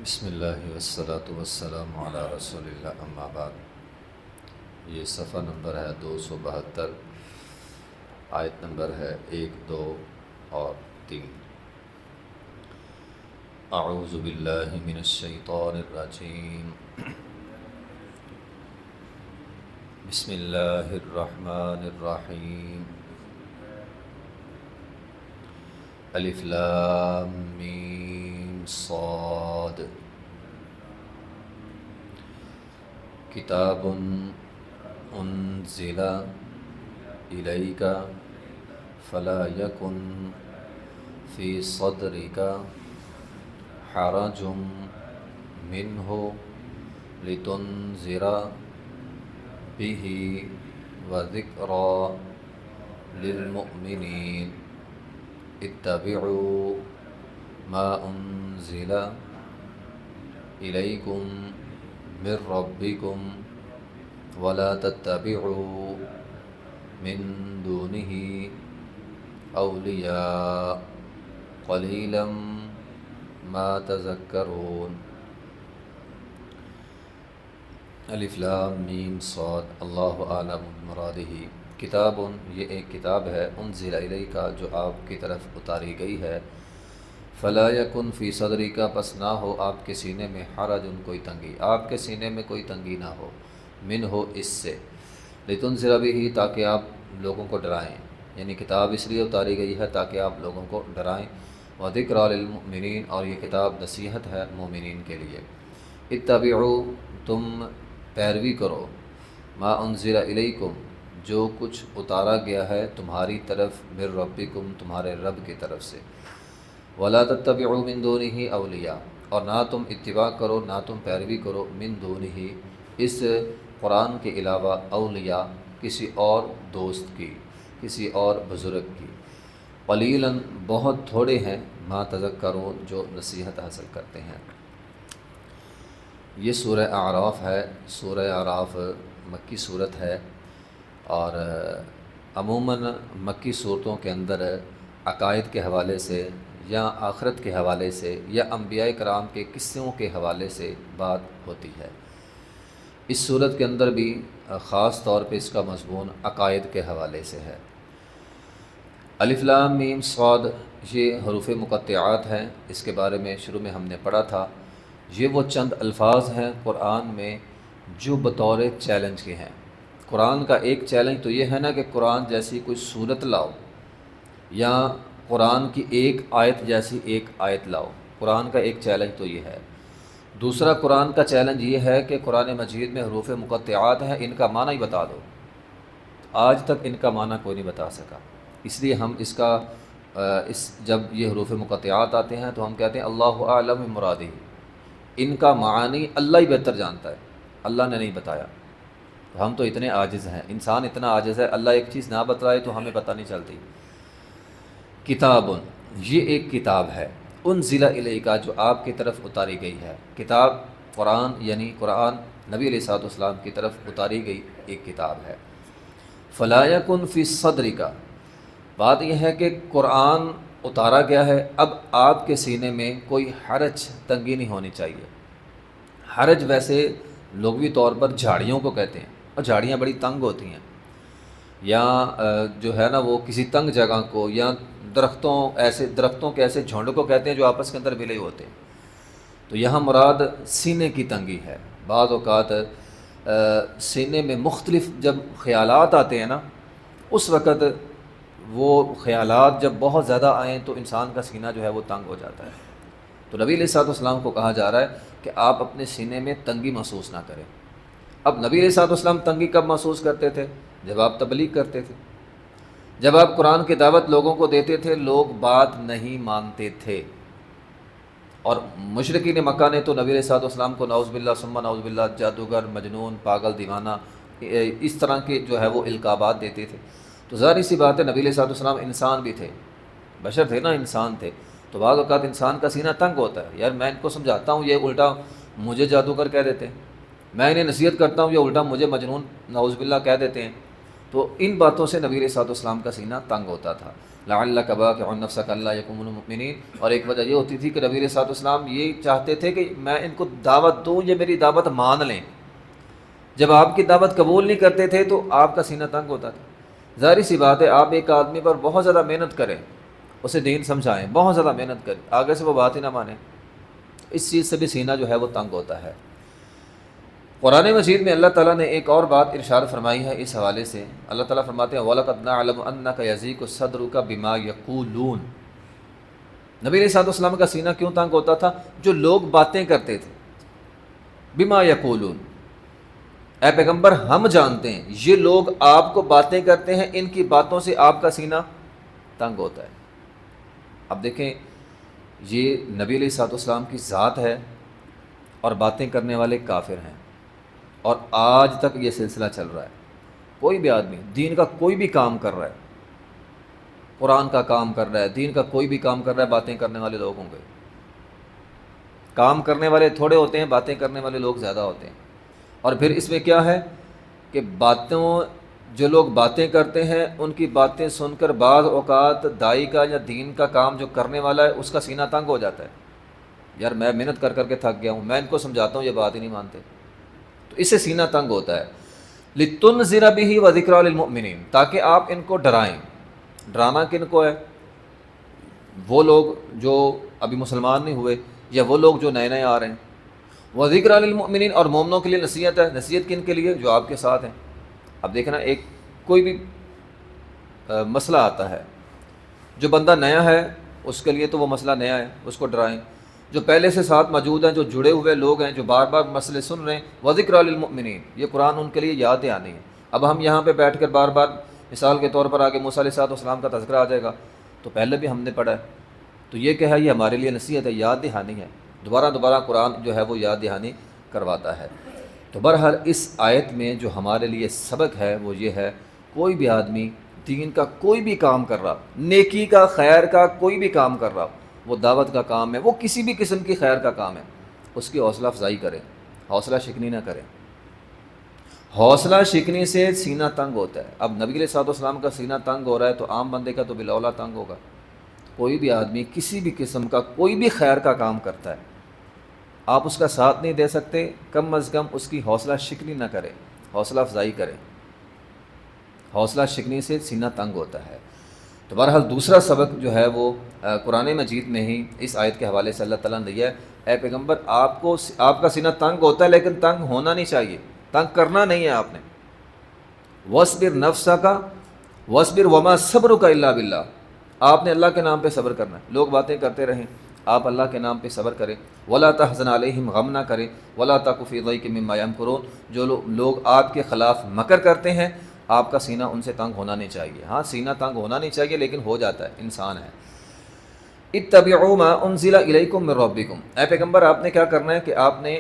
بسم اللہ والصلاة والسلام علی رسول اللہ اما بعد۔ یہ صفحہ نمبر ہے 272، آیت نمبر ہے 1، 2 اور 3۔ اعوذ باللہ من الشیطان الرجیم، بسم اللہ الرحمن الرحیم، الف لام میم صاد، کتاب انزل الیک فلا یکن فی صدرک حرج منہ لتنذر بہ وذکریٰ للمؤمنین، اتبعوا ما انزل الیکم من ربکم ولا تتبعوا من دونہ اولیاء قلیلا ما تذکرون۔ الف لام میم صاد، اللہ اعلم بمرادہ۔ کتاب، یہ ایک کتاب ہے، انزل الیک، جو آپ کی طرف اتاری گئی ہے، فلا یکن فی صدرک، پس نہ ہو آپ کے سینے میں، حرج، کوئی تنگی، آپ کے سینے میں کوئی تنگی نہ ہو، من ہو، اس سے، لتنذر بہ، تاکہ آپ لوگوں کو ڈرائیں، یعنی کتاب اس لیے اتاری گئی ہے تاکہ آپ لوگوں کو ڈرائیں، وذکریٰ للمؤمنین، اور یہ کتاب نصیحت ہے مومنین کے لیے۔ اتبعوا، تم پیروی کرو، ما انزل الیکم، جو کچھ اتارا گیا ہے تمہاری طرف، من ربکم، تمہارے رب کی طرف سے، ولا تتبعوا من دونہ اولیاء، اور نہ تم اتباع کرو، نہ تم پیروی کرو، من دونہ، اس قرآن کے علاوہ، اولیاء، کسی اور دوست کی، کسی اور بزرگ کی، قلیلاً، بہت تھوڑے ہیں، ما تذکرون، جو نصیحت حاصل کرتے ہیں۔ یہ سورہ اعراف ہے۔ سورہ اعراف مکی صورت ہے، اور عموماً مکی صورتوں کے اندر عقائد کے حوالے سے یا آخرت کے حوالے سے یا انبیاء کرام کے قصوں کے حوالے سے بات ہوتی ہے۔ اس صورت کے اندر بھی خاص طور پہ اس کا مضمون عقائد کے حوالے سے ہے۔ الف لام میم صاد، یہ حروف مقطعات ہیں، اس کے بارے میں شروع میں ہم نے پڑھا تھا۔ یہ وہ چند الفاظ ہیں قرآن میں جو بطور چیلنج کے ہیں۔ قرآن کا ایک چیلنج تو یہ ہے نا کہ قرآن جیسی کوئی صورت لاؤ، یا قرآن کی ایک آیت جیسی ایک آیت لاؤ، قرآن کا ایک چیلنج تو یہ ہے۔ دوسرا قرآن کا چیلنج یہ ہے کہ قرآن مجید میں حروف مقطعات ہیں، ان کا معنی ہی بتا دو۔ آج تک ان کا معنی کوئی نہیں بتا سکا، اس لیے ہم جب یہ حروف مقطعات آتے ہیں تو ہم کہتے ہیں اللہ اعلم بمرادہ، ان کا معنی اللہ ہی بہتر جانتا ہے، اللہ نے نہیں بتایا۔ ہم تو اتنے عاجز ہیں، انسان اتنا عاجز ہے، اللہ ایک چیز نہ بتلائے تو ہمیں پتہ نہیں چلتی۔ کتاب، یہ ایک کتاب ہے، انزل الیک، جو آپ کی طرف اتاری گئی ہے۔ کتاب قرآن، یعنی قرآن نبی علیہ الصلوۃ والسلام کی طرف اتاری گئی ایک کتاب ہے۔ فلا یکن فی صدرک، بات یہ ہے کہ قرآن اتارا گیا ہے، اب آپ کے سینے میں کوئی حرج، تنگی نہیں ہونی چاہیے۔ حرج ویسے لغوی طور پر جھاڑیوں کو کہتے ہیں، اور جھاڑیاں بڑی تنگ ہوتی ہیں، یا جو ہے نا وہ کسی تنگ جگہ کو، یا درختوں کے ایسے جھنڈ کو کہتے ہیں جو آپس کے اندر ملے ہوتے ہیں۔ تو یہاں مراد سینے کی تنگی ہے۔ بعض اوقات سینے میں مختلف جب خیالات آتے ہیں نا، اس وقت وہ خیالات جب بہت زیادہ آئیں تو انسان کا سینہ جو ہے وہ تنگ ہو جاتا ہے۔ تو نبی علیہ الصلوۃ والسلام کو کہا جا رہا ہے کہ آپ اپنے سینے میں تنگی محسوس نہ کریں۔ اب نبی علیہ الصلوۃ والسلام تنگی کب محسوس کرتے تھے؟ جب آپ تبلیغ کرتے تھے، جب آپ قرآن کی دعوت لوگوں کو دیتے تھے، لوگ بات نہیں مانتے تھے، اور مشرکین مکہ نے تو نبی علیہ الصلوۃ والسلام کو نعوذ باللہ ثم نعوذ باللہ جادوگر، مجنون، پاگل، دیوانہ، اس طرح کے جو ہے وہ القابات دیتے تھے۔ تو ظاہر سی بات ہے نبی علیہ الصلوۃ والسلام انسان بھی تھے، بشر تھے نا، انسان تھے، تو بعض اوقات انسان کا سینہ تنگ ہوتا ہے، یار میں ان کو سمجھاتا ہوں یہ الٹا مجھے جادوگر کہہ دیتے ہیں، میں انہیں نصیحت کرتا ہوں یہ الٹا مجھے مجنون نعوذ باللہ کہہ دیتے ہیں۔ تو ان باتوں سے نبی علیہ الصلوۃ والسلام کا سینہ تنگ ہوتا تھا۔ لعلک باخع نفسک الا یکونوا مؤمنین، اور ایک وجہ یہ ہوتی تھی کہ نبی علیہ الصلوۃ والسلام یہ چاہتے تھے کہ میں ان کو دعوت دوں، یہ میری دعوت مان لیں۔ جب آپ کی دعوت قبول نہیں کرتے تھے تو آپ کا سینہ تنگ ہوتا تھا۔ ظاہر سی بات ہے، آپ ایک آدمی پر بہت زیادہ محنت کریں، اسے دین سمجھائیں، بہت زیادہ محنت کریں، آگے سے وہ بات ہی نہ مانیں، اس چیز سے بھی سینہ جو ہے وہ تنگ ہوتا ہے۔ قرآن مجید میں اللہ تعالیٰ نے ایک اور بات ارشاد فرمائی ہے اس حوالے سے۔ اللہ تعالیٰ فرماتے ہیں وَلَقَدْ نَعْلَمُ أَنَّكَ يَضِيقُ صَدْرُكَ بِمَا يَقُولُونَ۔ نبی علیہ الصلوۃ والسلام کا سینہ کیوں تنگ ہوتا تھا؟ جو لوگ باتیں کرتے تھے، بما یقولون، اے پیغمبر ہم جانتے ہیں یہ لوگ آپ کو باتیں کرتے ہیں، ان کی باتوں سے آپ کا سینہ تنگ ہوتا ہے۔ اب دیکھیں، یہ نبی علیہ الصلوۃ والسلام کی ذات ہے اور باتیں کرنے والے کافر ہیں، اور آج تک یہ سلسلہ چل رہا ہے۔ کوئی بھی آدمی دین کا کوئی بھی کام کر رہا ہے، قرآن کا کام کر رہا ہے، دین کا کوئی بھی کام کر رہا ہے، باتیں کرنے والے لوگ ہوں گے۔ کام کرنے والے تھوڑے ہوتے ہیں، باتیں کرنے والے لوگ زیادہ ہوتے ہیں۔ اور پھر اس میں کیا ہے کہ جو لوگ باتیں کرتے ہیں ان کی باتیں سن کر بعض اوقات دائی کا یا دین کا کام جو کرنے والا ہے اس کا سینہ تنگ ہو جاتا ہے، یار میں محنت کر کر کے تھک گیا ہوں، میں ان کو سمجھاتا ہوں یہ بات ہی نہیں مانتے، تو اس سے سینہ تنگ ہوتا ہے۔ لِتُنذِرَ بِهِ وَذِكْرَىٰ لِلْمُؤْمِنِينَ، تاکہ آپ ان کو ڈرائیں۔ ڈرانا کن کو ہے؟ وہ لوگ جو ابھی مسلمان نہیں ہوئے یا وہ لوگ جو نئے نئے آ رہے ہیں۔ وَذِكْرَىٰ لِلْمُؤْمِنِينَ، اور مومنوں کے لیے نصیحت ہے۔ نصیحت کن کے لیے؟ جو آپ کے ساتھ ہیں۔ اب دیکھنا، ایک کوئی بھی مسئلہ آتا ہے، جو بندہ نیا ہے اس کے لیے تو وہ مسئلہ نیا ہے، اس کو ڈرائیں۔ جو پہلے سے ساتھ موجود ہیں، جو جڑے ہوئے لوگ ہیں، جو بار بار مسئلے سن رہے ہیں، وَذِكْرَىٰ لِلْمُؤْمِنِينَ، یہ قرآن ان کے لیے یاد دہانی ہے۔ اب ہم یہاں پہ بیٹھ کر بار بار مثال کے طور پر آگے موسیٰ علیہ السلام کا تذکرہ آ جائے گا تو پہلے بھی ہم نے پڑھا ہے، تو یہ کہ ہے یہ ہمارے لیے نصیحت ہے، یاد دہانی ہے، دوبارہ قرآن جو ہے وہ یاد دہانی کرواتا ہے۔ تو بہرحال اس آیت میں جو ہمارے لیے سبق ہے وہ یہ ہے، کوئی بھی آدمی دین کا کوئی بھی کام کر رہا، نیکی کا، خیر کا کوئی بھی کام کر رہا، وہ دعوت کا کام ہے، وہ کسی بھی قسم کی خیر کا کام ہے، اس کی حوصلہ افزائی کرے، حوصلہ شکنی نہ کرے۔ حوصلہ شکنی سے سینہ تنگ ہوتا ہے۔ اب نبی علیہ الصلوۃ والسلام کا سینہ تنگ ہو رہا ہے تو عام بندے کا تو بالاولیٰ تنگ ہوگا۔ کوئی بھی آدمی کسی بھی قسم کا کوئی بھی خیر کا کام کرتا ہے، آپ اس کا ساتھ نہیں دے سکتے، کم از کم اس کی حوصلہ شکنی نہ کرے، حوصلہ افزائی کرے۔ حوصلہ شکنی سے سینہ تنگ ہوتا ہے۔ تو بہرحال دوسرا سبق جو ہے وہ قرآن مجید میں ہی اس آیت کے حوالے سے اللہ تعالیٰ نے دیا ہے، اے پیغمبر آپ کا سینہ تنگ ہوتا ہے لیکن تنگ ہونا نہیں چاہیے، تنگ کرنا نہیں ہے آپ نے۔ وَاصْبِرْ نَفْسَكَ وَاصْبِرْ وَمَا صَبْرُكَ إِلَّا بِاللَّهِ، آپ نے اللہ کے نام پہ صبر کرنا ہے۔ لوگ باتیں کرتے رہیں، آپ اللہ کے نام پہ صبر کریں۔ وَلَا تَحْزَنْ عَلَيْهِمْ، غم نہ کریں۔ وَلَا تَكُ فِي ضَيْقٍ مِّمَّا يَمْكُرُونَ، جو لوگ آپ کے خلاف مکر کرتے ہیں آپ کا سینہ ان سے تنگ ہونا نہیں چاہیے۔ ہاں سینہ تنگ ہونا نہیں چاہیے لیکن ہو جاتا ہے، انسان ہے۔ اتبعوا ما انزل الیکم من ربکم، اے پیغمبر آپ نے کیا کرنا ہے کہ آپ نے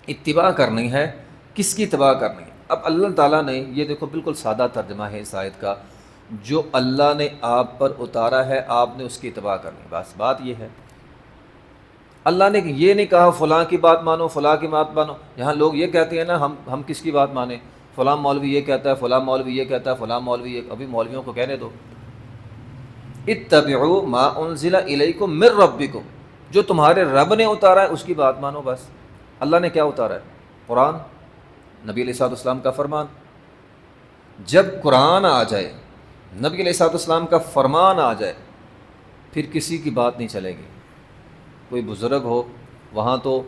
اتباع کرنی ہے۔ کس کی اتباع کرنی ہے؟ اب اللہ تعالیٰ نے یہ دیکھو بالکل سادہ ترجمہ ہے اس آیت کا، جو اللہ نے آپ پر اتارا ہے آپ نے اس کی اتباع کرنی، بس بات یہ ہے۔ اللہ نے یہ نہیں کہا فلاں کی بات مانو، فلاں کی بات مانو۔ یہاں لوگ یہ کہتے ہیں نا ہم کس کی بات مانیں، فلاں مولوی یہ کہتا ہے، فلاں مولوی یہ کہتا ہے، فلاں مولوی یہ، ابھی مولویوں کو کہنے دو۔ اتبعوا ما انزل الیکم من ربکم، جو تمہارے رب نے اتارا ہے اس کی بات مانو بس۔ اللہ نے کیا اتارا ہے؟ قرآن، نبی علیہ الصلوۃ والسلام کا فرمان۔ جب قرآن آ جائے، نبی علیہ الصلوۃ والسلام کا فرمان آ جائے، پھر کسی کی بات نہیں چلے گی۔ کوئی بزرگ ہو، وہاں تو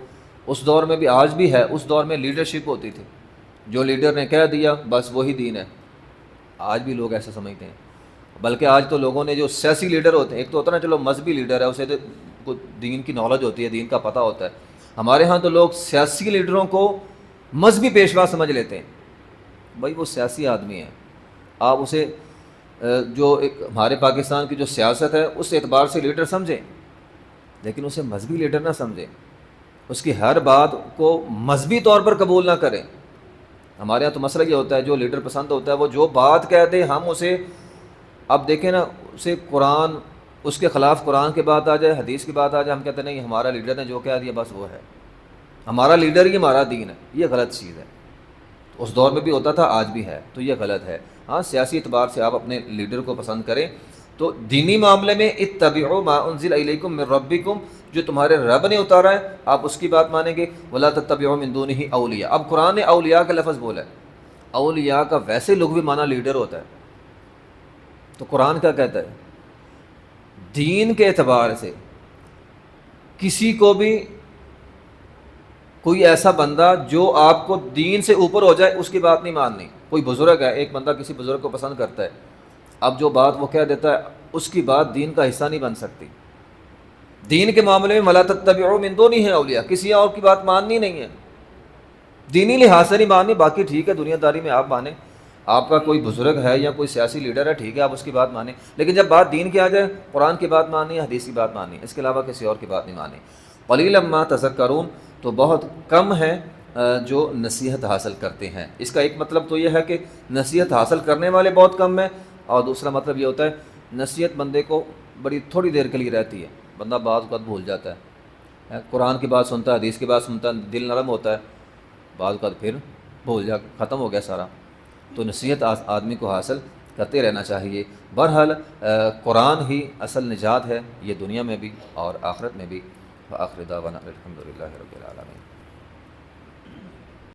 اس دور میں بھی، آج بھی ہے، اس دور میں لیڈرشپ ہوتی تھی، جو لیڈر نے کہہ دیا بس وہی دین ہے۔ آج بھی لوگ ایسا سمجھتے ہیں، بلکہ آج تو لوگوں نے جو سیاسی لیڈر ہوتے ہیں، ایک تو ہوتا ہے نا چلو مذہبی لیڈر ہے، اسے تو دین کی نالج ہوتی ہے، دین کا پتہ ہوتا ہے۔ ہمارے ہاں تو لوگ سیاسی لیڈروں کو مذہبی پیشوا سمجھ لیتے ہیں۔ بھائی وہ سیاسی آدمی ہے، آپ اسے جو ایک ہمارے پاکستان کی جو سیاست ہے اس اعتبار سے لیڈر سمجھیں، لیکن اسے مذہبی لیڈر نہ سمجھیں، اس کی ہر بات کو مذہبی طور پر قبول نہ کریں۔ ہمارے یہاں تو مسئلہ یہ ہوتا ہے، جو لیڈر پسند ہوتا ہے وہ جو بات کہہ دے ہم اسے، اب دیکھیں نا، اسے قرآن، اس کے خلاف قرآن کی بات آ جائے، حدیث کی بات آ جائے، ہم کہتے ہیں نہیں ہمارا لیڈر نے جو کہہ دیا بس وہ ہے، ہمارا لیڈر ہی ہمارا دین ہے۔ یہ غلط چیز ہے، اس دور میں بھی ہوتا تھا، آج بھی ہے، تو یہ غلط ہے۔ ہاں سیاسی اعتبار سے آپ اپنے لیڈر کو پسند کریں، تو دینی معاملے میں اتبعوا ما انزل الیکم من ربکم، جو تمہارے رب نے اتارا ہے آپ اس کی بات مانیں گے، ولا تتبعوا من دونہ اولیاء۔ اب قرآن نے اولیاء کا لفظ بولا ہے، اولیاء کا ویسے لغوی معنی لیڈر ہوتا ہے، تو قرآن کیا کہتا ہے؟ دین کے اعتبار سے کسی کو بھی کوئی ایسا بندہ جو آپ کو دین سے اوپر ہو جائے اس کی بات نہیں ماننی۔ کوئی بزرگ ہے، ایک بندہ کسی بزرگ کو پسند کرتا ہے، اب جو بات وہ کہہ دیتا ہے اس کی بات دین کا حصہ نہیں بن سکتی۔ دین کے معاملے میں ولا تتبعوا من دونہ اولیاء، کسی اور کی بات ماننی نہیں ہے، دینی لحاظ سے نہیں ماننی، باقی ٹھیک ہے دنیا داری میں آپ مانیں، آپ کا کوئی بزرگ ہے یا کوئی سیاسی لیڈر ہے ٹھیک ہے آپ اس کی بات مانیں، لیکن جب بات دین کی آ جائے قرآن کی بات ماننی ہے، حدیث کی بات ماننی ہے، اس کے علاوہ کسی اور کی بات نہیں ماننی۔ قلیلا ما تذکرون، تو بہت کم ہے جو نصیحت حاصل کرتے ہیں۔ اس کا ایک مطلب تو یہ ہے کہ نصیحت حاصل کرنے والے بہت کم ہیں، اور دوسرا مطلب یہ ہوتا ہے نصیحت بندے کو بڑی تھوڑی دیر کے لیے رہتی ہے، بندہ بعض اوقات بھول جاتا ہے، قرآن کی بات سنتا ہے، حدیث کی بات سنتا ہے، دل نرم ہوتا ہے، بعض اوقات پھر بھول جا، ختم ہو گیا سارا۔ تو نصیحت آدمی کو حاصل کرتے رہنا چاہیے۔ بہرحال قرآن ہی اصل نجات ہے، یہ دنیا میں بھی اور آخرت میں بھی۔ وآخر دعوانا الحمد للہ رب العالمین۔